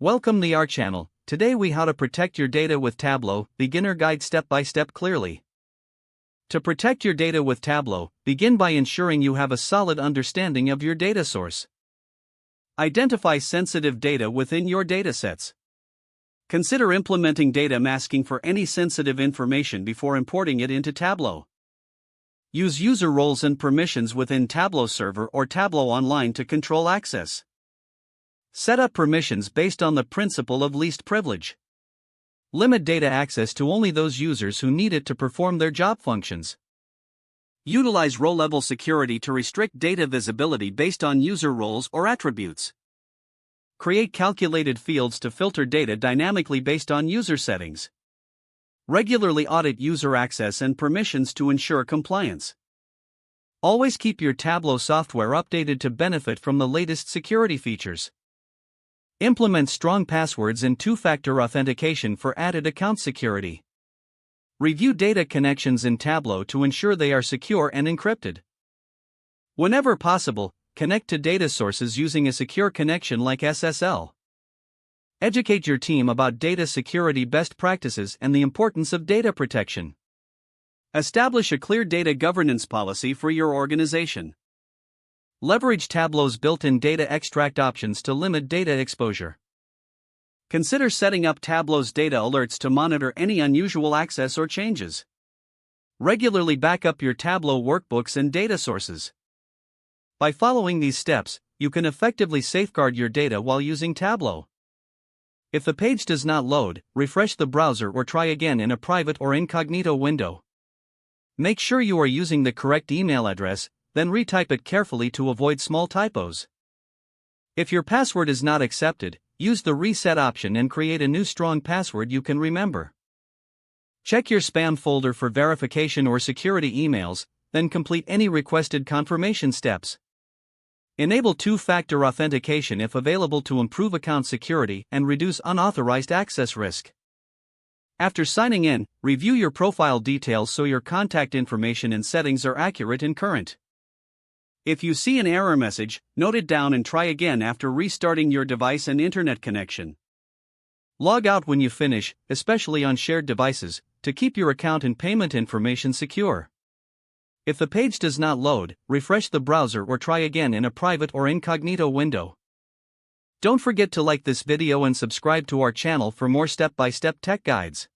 Welcome to our channel. Today we how to protect your data with Tableau, beginner guide step by step clearly. To protect your data with Tableau, begin by ensuring you have a solid understanding of your data source. Identify sensitive data within your datasets. Consider implementing data masking for any sensitive information before importing it into Tableau. Use user roles and permissions within Tableau Server or Tableau Online to control access. Set up permissions based on the principle of least privilege. Limit data access to only those users who need it to perform their job functions. Utilize role-level security to restrict data visibility based on user roles or attributes. Create calculated fields to filter data dynamically based on user settings. Regularly audit user access and permissions to ensure compliance. Always keep your Tableau software updated to benefit from the latest security features. Implement strong passwords and two-factor authentication for added account security. Review data connections in Tableau to ensure they are secure and encrypted. Whenever possible, connect to data sources using a secure connection like SSL. Educate your team about data security best practices and the importance of data protection. Establish a clear data governance policy for your organization. Leverage Tableau's built-in data extract options to limit data exposure. Consider setting up Tableau's data alerts to monitor any unusual access or changes. Regularly back up your Tableau workbooks and data sources. By following these steps, you can effectively safeguard your data while using Tableau. If the page does not load, refresh the browser or try again in a private or incognito window. Make sure you are using the correct email address, then retype it carefully to avoid small typos. If your password is not accepted, use the reset option and create a new strong password you can remember. Check your spam folder for verification or security emails, then complete any requested confirmation steps. Enable two-factor authentication if available to improve account security and reduce unauthorized access risk. After signing in, review your profile details so your contact information and settings are accurate and current. If you see an error message, note it down and try again after restarting your device and internet connection. Log out when you finish, especially on shared devices, to keep your account and payment information secure. If the page does not load, refresh the browser or try again in a private or incognito window. Don't forget to like this video and subscribe to our channel for more step-by-step tech guides.